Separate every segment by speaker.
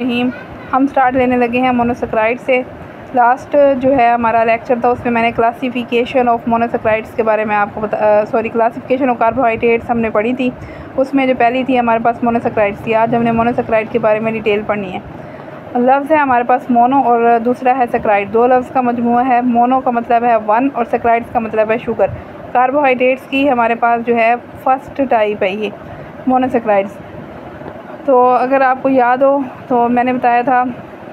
Speaker 1: रहीम हम स्टार्ट लेने लगे हैं मोनोसेक्राइड से। लास्ट जो है हमारा लेक्चर था उसमें मैंने क्लासिफिकेशन ऑफ मोनोसेक्राइड्स के बारे में आपको क्लासिफिकेशन ऑफ कार्बोहाइड्रेट्स हमने पढ़ी थी। उसमें जो पहली थी हमारे पास मोनोसेक्राइड्स थी। आज हमने मोनोसेक्राइड के बारे में डिटेल पढ़नी है। लफ्ज़ है हमारे पास मोनो और दूसरा है सेक्राइड। दो लफ्ज़ का मजमूआ है। मोनो का मतलब है वन और सेक्राइड्स का मतलब है शुगर। कार्बोहाइड्रेट्स की हमारे पास जो है फर्स्ट टाइप है ये मोनोसेक्राइड्स। तो अगर आपको याद हो तो मैंने बताया था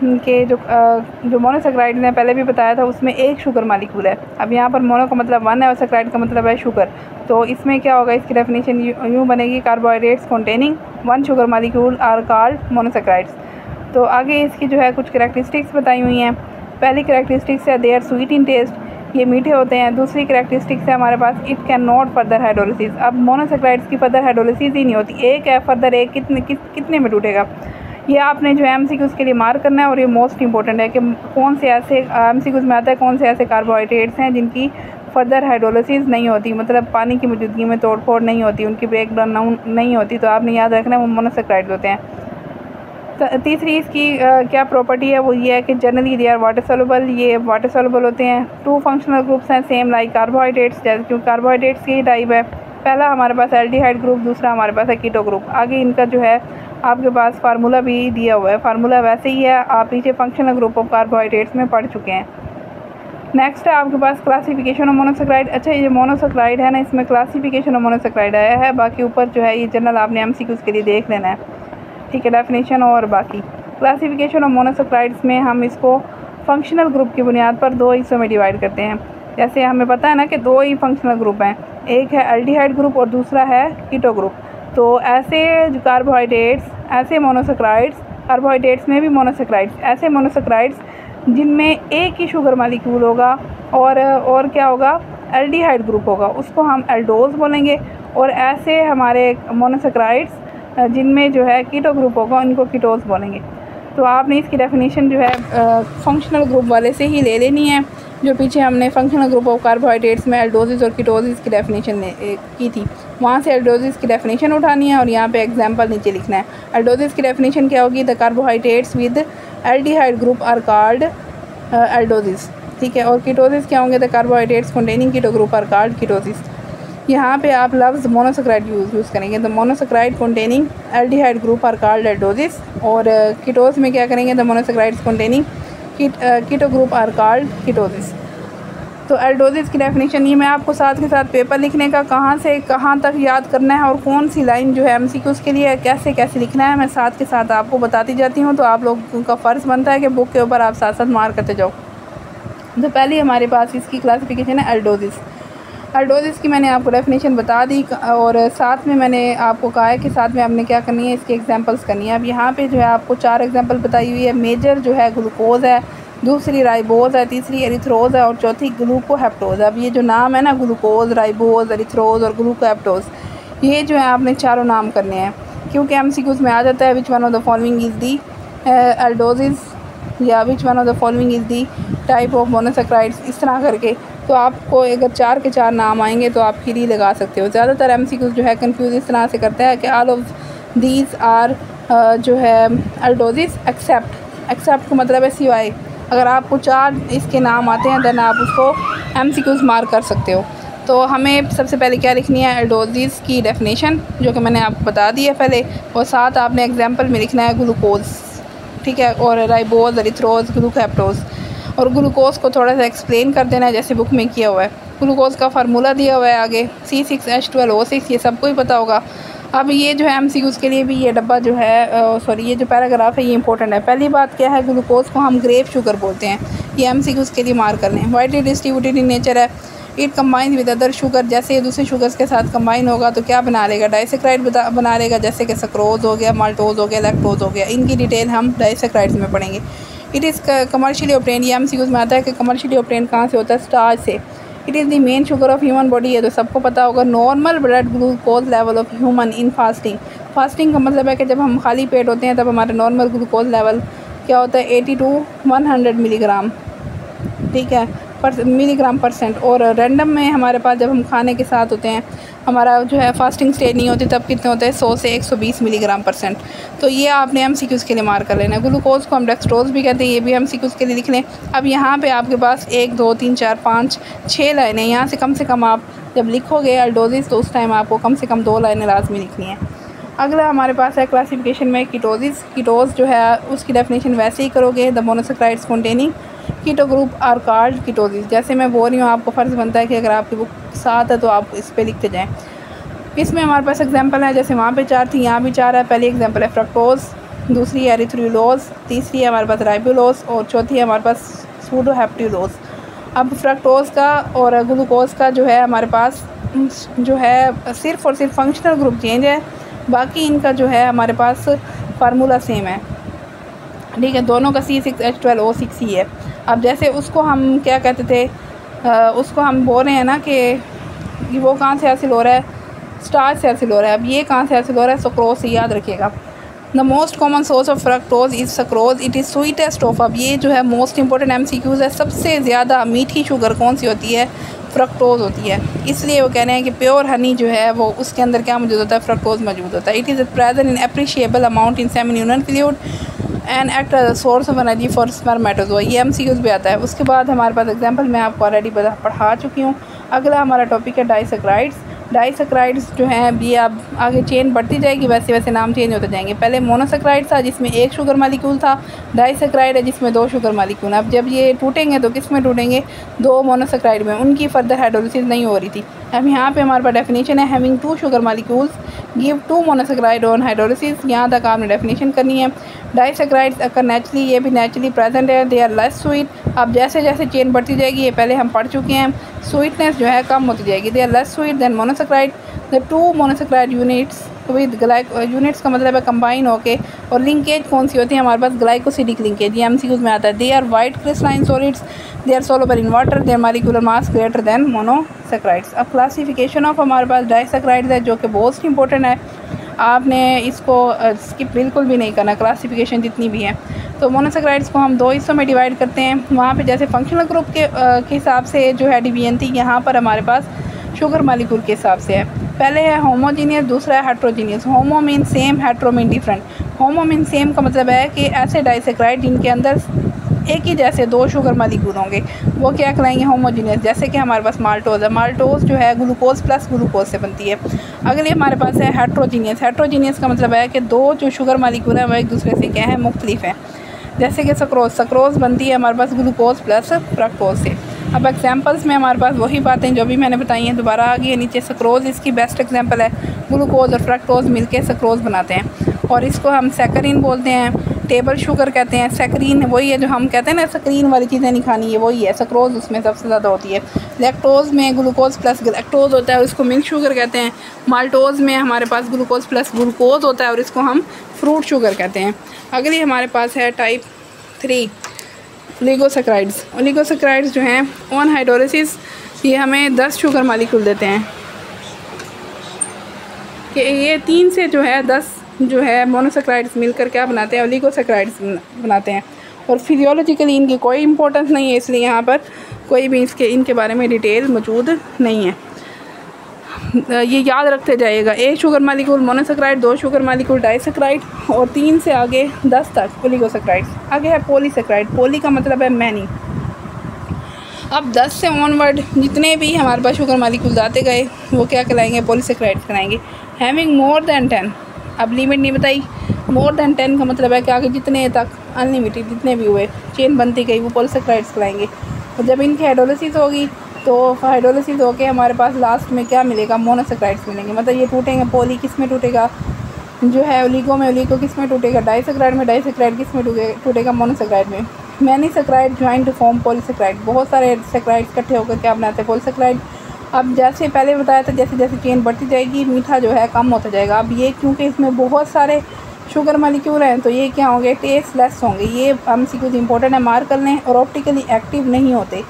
Speaker 1: कि जो मोनोसेक्राइड ने पहले भी बताया था उसमें एक शुगर मालिक्यूल है। अब यहाँ पर मोनो का मतलब वन है और सेक्राइड का मतलब है शुगर। तो इसमें क्या होगा, इसकी डेफिनेशन यूँ बनेगी, carbohydrates containing one sugar molecule are called monosaccharides. तो आगे इसकी जो है कुछ करैक्टरिस्टिक्स बताई हुई हैं। पहली करैक्टरिस्टिक्स है they are sweet in taste, ये मीठे होते हैं। दूसरी करैक्टरिस्टिक्स है हमारे पास it can not further hydrolysis. अब मोनोसेक्राइड्स की फर्दर हाइड्रोलिसिस ही नहीं होती। एक है फर्दर, एक कितने में टूटेगा, ये आपने जो है एमसीक्यूज़ के लिए मार्क करना है। और ये मोस्ट इंपॉर्टेंट है कि कौन से ऐसे एमसीक्यूज़ में आता है कौन से ऐसे कार्बोहाइड्रेट्स हैं जिनकी फर्दर हाइड्रोलिसिस नहीं होती, मतलब पानी की मौजूदगी में तोड़फोड़ नहीं होती, उनकी ब्रेक डाउन नहीं होती। तो आपने याद रखना है वो मोनोसेक्राइड्स होते हैं। तीसरी इसकी क्या प्रॉपर्टी है, वो ये है कि generally they are water soluble, ये वाटर सोल्युबल होते हैं। टू फंक्शनल ग्रुप्स हैं सेम लाइक कार्बोहाइड्रेट्स, जैसे क्योंकि कार्बोहाइड्रेट्स की टाइप है। पहला हमारे पास एल्डिहाइड ग्रुप, दूसरा हमारे पास है कीटो ग्रुप। आगे इनका जो है आपके पास फार्मूला भी दिया हुआ है। फार्मूला वैसे ही है, आप पीछे फंक्शनल ग्रुप ऑफ कार्बोहाइड्रेट्स में पढ़ चुके हैं। नेक्स्ट है आपके पास क्लासिफिकेशन ऑफ मोनोसेक्राइड। अच्छा, ये जो मोनोसेक्राइड है ना, इसमें क्लासिफिकेशन ऑफ मोनोसेक्राइड आया है। बाकी ऊपर जो है ये जनरल आपने एमसीक्यूज़ के लिए देख लेना है, ठीक है, डेफिनेशन और बाकी क्लासिफिकेशन ऑफ मोनोसेक्राइड्स में हम इसको फंक्शनल ग्रुप की बुनियाद पर दो हिस्सों में डिवाइड करते हैं। जैसे हमें पता है ना कि दो ही फंक्शनल ग्रुप हैं, एक है एल्डिहाइड ग्रुप और दूसरा है कीटो ग्रुप। तो ऐसे जो कार्बोहाइड्रेट्स, ऐसे मोनोसेक्राइड्स, कार्बोहाइड्रेट्स में भी मोनोसेक्राइड्स, ऐसे मोनोसेक्राइड्स जिनमें एक ही शुगर मालिक्यूल होगा और क्या होगा, एल्डिहाइड ग्रुप होगा, उसको हम एल्डोज बोलेंगे। और ऐसे हमारे मोनोसेक्राइड्स जिनमें जो है कीटो ग्रुप होगा उनको कीटोस बोलेंगे। तो आपने इसकी डेफिनेशन जो है फंक्शनल ग्रुप वाले से ही ले लेनी है, जो पीछे हमने फंक्शनल ग्रुप ऑफ कार्बोहाइड्रेट्स में एल्डोसिस और कीटोसिस की डेफिनेशन की थी, वहाँ से एल्डोसिस की डेफिनेशन उठानी है और यहाँ पे एग्जांपल नीचे लिखना है। एल्डोसिस की डेफिनेशन क्या होगी, the carbohydrates with aldehyde group are called aldoses, ठीक है। और कीटोसिस क्या होंगे, the carbohydrates containing keto group are called ketoses. यहाँ पे आप लफ्ज़ मोनोसेक्राइड यूज़ करेंगे, the monosaccharide containing aldehyde group are called aldoses. और कीटोस में क्या करेंगे, the monosaccharides containing keto group are called ketoses. तो एल्डोसिस की डेफिनेशन ये मैं आपको साथ के साथ पेपर लिखने का कहाँ से कहाँ तक याद करना है और कौन सी लाइन जो है एमसीक्यूज़ के लिए कैसे कैसे लिखना है, मैं साथ के साथ आपको बताती जाती हूँ। तो आप लोगों का फ़र्ज़ बनता है कि बुक के ऊपर आप साथ साथ मार्क करते जाओ। तो पहले हमारे पास इसकी क्लासिफिकेशन है एल्डोसिस। एल्डोसिस की मैंने आपको डेफिनेशन बता दी और साथ में मैंने आपको कहा है कि साथ में आपने क्या करनी है, इसके एग्जांपल्स करनी है। अब यहाँ पे जो है आपको 4 एग्जांपल बताई हुई है। मेजर जो है ग्लूकोज है, दूसरी राइबोज है, तीसरी एरिथ्रोज है और चौथी ग्लूकोहेप्टोज। अब ये जो नाम है ना, ग्लूकोज, राइबोज, एरिथ्रोज और ग्लूकोहेप्टोज, ये जो है आपने चारों नाम करने हैं, क्योंकि एमसीक्यूज़ में आ जाता है which one of the following is the aldoses या which one of the following is the type of monosaccharides, इस तरह करके। तो आपको अगर 4 के 4 नाम आएंगे तो आप फिर ही लगा सकते हो। ज़्यादातर एमसीक्यूज़ जो है कंफ्यूज इस तरह से करता है कि ऑल ऑफ दीज आर जो है एल्डोसिस एक्सेप्ट का मतलब है सिवाय। अगर आपको 4 इसके नाम आते हैं देन आप उसको एमसीक्यूज़ मार्क कर सकते हो। तो हमें सबसे पहले क्या लिखनी है, एल्डोसिस की डेफिनेशन जो कि मैंने आपको बता दी है पहले, और साथ आपने एग्जाम्पल में लिखना है ग्लूकोज, ठीक है, और राइबोज, एरिथ्रोज, ग्लूकोहेप्टोज। और ग्लूकोज को थोड़ा सा एक्सप्लेन कर देना है जैसे बुक में किया हुआ है। ग्लूकोज का फार्मूला दिया हुआ है आगे, C6H12O6, ये सबको ही पता होगा। अब ये जो है एमसीक्यूज़ के लिए भी ये डब्बा जो है ये जो पैराग्राफ है ये इंपॉर्टेंट है। पहली बात क्या है, ग्लूकोज को हम ग्रेप शुगर बोलते हैं, ये एमसीक्यूज़ के लिए मार्क करने हैं। वाइडली डिस्ट्रीब्यूटेड इन नेचर है, it combine with other sugar, जैसे ये दूसरे शुगर्स के साथ कंबाइन होगा तो क्या बना लेगा, डाइसेक्राइड बना लेगा, जैसे कि सक्रोज हो गया, माल्टोज हो गया, लैक्टोज हो गया। इनकी डिटेल हम डाइसेक्राइड्स में पढ़ेंगे। इट इज़ कमर्शियली ऑब्टेन, ये एमसीक्यूज़ में आता है कि कमर्शियली ऑब्टेन कहाँ से होता है, स्टार्च से। It is the main sugar of human body, ये तो सबको पता होगा। Normal blood glucose level of human in fasting का मतलब है कि जब हम खाली पेट होते हैं तब हमारा नॉर्मल ग्लूकोज लेवल क्या होता है, 80 to 100 मिलीग्राम, ठीक है। Milligram percent. और रैंडम में हमारे पास जब हम खाने के साथ होते हैं, हमारा जो है फास्टिंग स्टेज नहीं होती, तब कितने होते हैं 100 से 120 मिलीग्राम परसेंट। तो ये आपने MCQs के लिए मार्क कर लेना है। ग्लूकोज को हम डेक्सट्रोज भी कहते हैं, ये भी MCQs के लिए लिख लें। अब यहाँ पे आपके पास 1 2 3 4 5 6 लाइनें, यहाँ से कम आप जब लिखोगे एल्डोसिस तो उस टाइम आपको कम से कम 2 लाइनें लाजमी लिखनी है। अगला हमारे पास है क्लासिफिकेशन में कीटोसिस। कीटोस जो है उसकी डेफिनेशन वैसे ही करोगे, the monosaccharides containing keto group are called ketoses. जैसे मैं बोल रही हूँ, आपको फ़र्ज़ बनता है कि अगर आपकी बुक साथ है तो आप इस पर लिखते जाएँ। इसमें हमारे पास एग्जांपल है, जैसे वहाँ पे 4 थी, यहाँ भी 4 है। पहली एग्जांपल है फ्रक्टोज, दूसरी है एरिथ्रोलोज, तीसरी है हमारे पास राइबोलोज और चौथी है हमारे पास सूडोहेप्टिलोज। अब फ्रक्टोज का और ग्लूकोज का जो है हमारे पास जो है सिर्फ और सिर्फ फंक्शनल ग्रुप चेंज है, बाकी इनका जो है हमारे पास फार्मूला सेम है, ठीक है। दोनों का C6H12O6 ही है। अब जैसे उसको हम क्या कहते थे, उसको हम बोल रहे हैं ना कि वो कहाँ से हासिल हो रहा है, स्टार्च से हासिल हो रहा है। अब ये कहाँ से हासिल हो रहा है, सुक्रोज से, याद रखिएगा। The most common source of fructose is sucrose, it is sweetest of. अब ये जो है मोस्ट इंपॉर्टेंट MCQs है। सबसे ज़्यादा मीठी शुगर कौन सी होती है, फ्रक्टोज होती है। इसलिए वो कह रहे हैं कि प्योर हनी जो है वो उसके अंदर क्या मौजूद होता है, फ्रक्टोज मौजूद होता है। It is present in appreciable amount in seminal fluid and act as a source of energy for spermatozoa. ये MCQs भी आता है। उसके बाद हमारे पास एग्जांपल मैं आपको ऑलरेडी पढ़ा चुकी हूँ। अगला हमारा टॉपिक है डाइसैकराइड्स। डाइसैकराइड्स जो हैं ये अब आगे चेन बढ़ती जाएगी, वैसे वैसे नाम चेंज होते जाएंगे। पहले मोनोसैकराइड था जिसमें 1 शुगर मालिक्यूल था, डाइसैकराइड है जिसमें 2 शुगर मालिक्यूल। अब जब ये टूटेंगे तो किस में टूटेंगे, 2 मोनोसैकराइड में, उनकी फर्दर हाइड्रोलिसिस नहीं हो रही थी। अब यहाँ पे हमारे पास डेफिनेशन है, having 2 sugar molecules give 2 monosaccharide on hydrolysis. यहाँ तक आपने डेफिनेशन करनी है। डाइसैकराइड्स अगर नेचुरली, ये भी नेचुरली प्रेजेंट है, दे आर लेस स्वीट। अब जैसे जैसे चेन बढ़ती जाएगी, ये पहले हम पढ़ चुके हैं, स्वीटनेस जो है कम होती जाएगी। They are less sweet than monosaccharide. The 2 monosaccharide units with units का मतलब है कंबाइन होके। और लिंकेज कौन सी होती है हमारे पास, ग्लाइकोसिडिक लिंकेज, ये MCQs में आता है। They are white crystalline solids, they are soluble in water, their molecular mass greater than monosaccharides. अब क्लासिफिकेशन ऑफ हमारे पास डाइसैकराइड्स है जो कि बहुत इंपॉर्टेंट है, आपने इसको स्किप बिल्कुल भी नहीं करना, क्लासिफिकेशन जितनी भी है। तो मोनोसैकराइड्स को हम 2 हिस्सों में डिवाइड करते हैं। वहाँ पे जैसे फंक्शनल ग्रुप के हिसाब से जो है डिवीजन थी, यहाँ पर हमारे पास शुगर मालिक्यूल के हिसाब से है। पहले है होमोजीनियस, दूसरा है heterogeneous. Homo mean same, hetero mean different. Homo mean same का मतलब है कि ऐसे डाइसैकराइड जिनके अंदर एक ही जैसे 2 शुगर मालिक्यूल होंगे, वो क्या कहलाएंगे, होमोजीनियस। जैसे कि हमारे पास माल्टोज है, माल्टोज जो है ग्लूकोज प्लस ग्लूकोज से बनती है। अगले हमारे पास है हेट्रोजीनियस। हेट्रोजीनियस का मतलब है कि 2 जो शुगर मालिक्यूल है वो एक दूसरे से क्या है, मुख्तलिफ हैं। जैसे कि सक्रोज, सक्रोज बनती है हमारे पास ग्लूकोज प्लस फ्रक्टोज से। अब एग्जांपल्स में हमारे पास वही बातें जो भी मैंने बताई हैं दोबारा आ गई है नीचे। सक्रोज इसकी बेस्ट एग्जांपल है, ग्लूकोज और फ्रक्टोज मिलके सक्रोज बनाते हैं और इसको हम सैकरीन बोलते हैं, टेबल शुगर कहते हैं। सैकरीन वही है जो हम कहते हैं ना स्क्रीन वाली चीज़ें नहीं खानी है, वही है। सक्रोज उसमें सबसे ज़्यादा होती है। लैक्टोज में ग्लूकोज प्लस लैक्टोज होता है और इसको मिल्क शुगर कहते हैं। माल्टोज में हमारे पास ग्लूकोज प्लस ग्लूकोज होता है और इसको हम फ्रूट शुगर कहते हैं। अगली हमारे पास है टाइप 3 ओलिगोसैकराइड्स। ओलिगोसैकराइड्स जो हैं ऑन हाइड्रोलिसिस ये हमें 10 शुगर मालिक्यूल देते हैं कि ये 3 से जो है 10 जो है मोनोसैकराइड्स मिलकर क्या बनाते हैं, ओलिगोसैकराइड्स बनाते हैं। और फिजियोलॉजिकली इनकी कोई इंपॉर्टेंस नहीं है, इसलिए यहाँ पर कोई भी इनके बारे में डिटेल मौजूद नहीं है। ये याद रखते जाइएगा, 1 sugar molecule monosaccharide, 2 sugar molecule disaccharide और 3 से आगे 10 तक ओलिगोसैकराइड्स। आगे है पॉलीसैकराइड। पॉली का मतलब है मैनी। अब 10 से ऑनवर्ड जितने भी हमारे पास शुगर मालिक्यूल आते गए वो क्या कहलाएंगे, पॉलीसैकराइड्स कहलाएंगे। हैविंग मोर देन 10, अब लिमिट नहीं बताई। मोर देन 10 का मतलब है कि आगे जितने तक अनलिमिटेड जितने भी हुए चेन बनती गई वो पॉलीसैकराइड्स कहलाएंगे। और जब इनकी हाइड्रोलिसिस होगी तो हाइड्रोलिसिस होके हमारे पास लास्ट में क्या मिलेगा, मोनोसैकराइड्स मिलेंगे। मतलब ये टूटेंगे, पॉली किस में टूटेगा, जो है ओलिगो में, ओलिगो किस में टूटेगा, डाइसैकराइड में, डाइसैकराइड किस में टूटेगा, मोनोसैकराइड में। Many saccharide join to form polysaccharide, बहुत सारे सैकराइड्स इकट्ठे होकर क्या बनाते हैं, पॉलीसैकराइड। अब जैसे पहले बताया था, जैसे जैसे चेन बढ़ती जाएगी मीठा जो है कम होता जाएगा। अब ये क्योंकि इसमें बहुत सारे शुगर मालिक्यूल हैं तो ये क्या होंगे, टेस्ट लेस होंगे। ये MCQs इंपॉर्टेंट है, मार्क कर लें। और ऑप्टिकली एक्टिव नहीं होते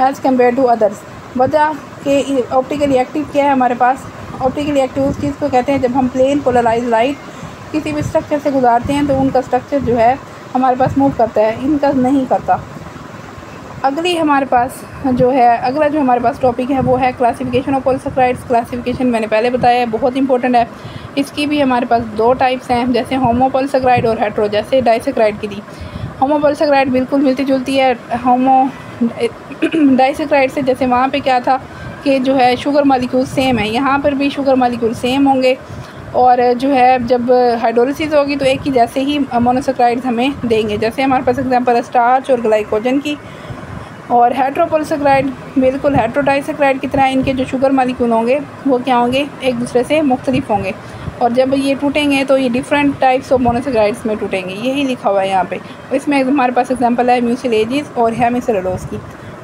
Speaker 1: एज़ कम्पेयर टू अदर्स। वजह के ऑप्टिकली एक्टिव क्या है हमारे पास, ऑप्टिकली एक्टिव उस चीज़ को कहते हैं जब हम प्लेन पोलराइज लाइट किसी भी स्ट्रक्चर से गुजारते हैं तो उनका स्ट्रक्चर जो है हमारे पास मूव करता है, इनका नहीं करता। अगला जो हमारे पास टॉपिक है वो है क्लासिफिकेशन ऑफ पॉलीसैकेराइड्स। क्लासिफिकेशन मैंने पहले बताया है, बहुत इंपॉर्टेंट है। इसकी भी हमारे पास दो टाइप्स हैं, जैसे होमोपॉलीसैकेराइड और हेटेरो, जैसे डाइसैकेराइड की थी। होमोपॉलीसैकेराइड बिल्कुल मिलती जुलती है डाइसैकेराइड से। जैसे वहाँ पे क्या था कि जो है शुगर मालिक्यूल सेम है, यहाँ पर भी शुगर मालिक्यूल सेम होंगे, और जो है जब हाइड्रोलिसिस होगी तो एक ही जैसे ही मोनोसैकेराइड्स हमें देंगे। जैसे हमारे पास एग्जांपल है स्टार्च और ग्लाइकोजन की। और हेटेरोपॉलीसैकेराइड बिल्कुल हेटेरोडाइसैकेराइड की तरह, इनके जो शुगर मालिक्यूल होंगे वो क्या होंगे, एक दूसरे से मुख्तलिफ होंगे, और जब ये टूटेंगे तो ये डिफरेंट टाइप्स ऑफ मोनोसैकेराइड्स में टूटेंगे। यही लिखा हुआ है यहाँ पे। इसमें हमारे पास एग्जांपल है म्यूसिलेजेस और हेमिसेलुलोज की।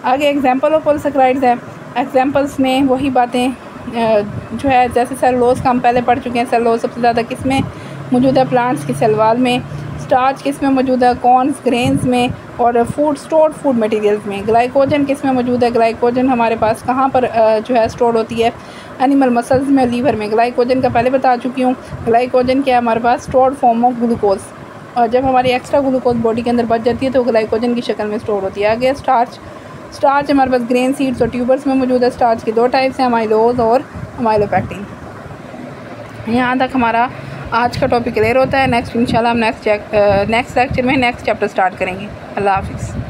Speaker 1: आगे एग्जांपल ऑफ पॉलीसैकेराइड्स है। एग्जांपल्स में वही बातें जो है, जैसे सेलुलोज का हम पहले पढ़ चुके हैं। सेलुलोज सबसे ज़्यादा किस में मौजूद है, प्लांट्स की सेल वॉल में। स्टार्च किस में मौजूद है, कॉर्न्स, ग्रेन्स में, और स्टोर्ड फूड मटेरियल्स में। ग्लाइकोजन किस में मौजूद है, ग्लाइकोजन हमारे पास कहाँ पर जो है स्टोर होती है, एनिमल मसल्स में, लीवर में। ग्लाइकोजन का पहले बता चुकी हूँ। ग्लाइकोजन क्या है हमारे पास, स्टोर्ड फॉर्म ऑफ ग्लूकोज, और जब हमारी एक्स्ट्रा ग्लूकोज बॉडी के अंदर बच जाती है तो ग्लाइकोजन की शक्ल में स्टोर होती है। आगे स्टार्च हमारे पास ग्रेन सीड्स और ट्यूबर्स में मौजूद है। स्टार्च की दो टाइप्स हैं, अमाइलोज और अमाइलोपेक्टिन। यहाँ तक हमारा आज का टॉपिक क्लियर होता है। नेक्स्ट इंशाल्लाह हम नेक्स्ट लेक्चर में नेक्स्ट चैप्टर स्टार्ट करेंगे। अल्लाह हाफिज़।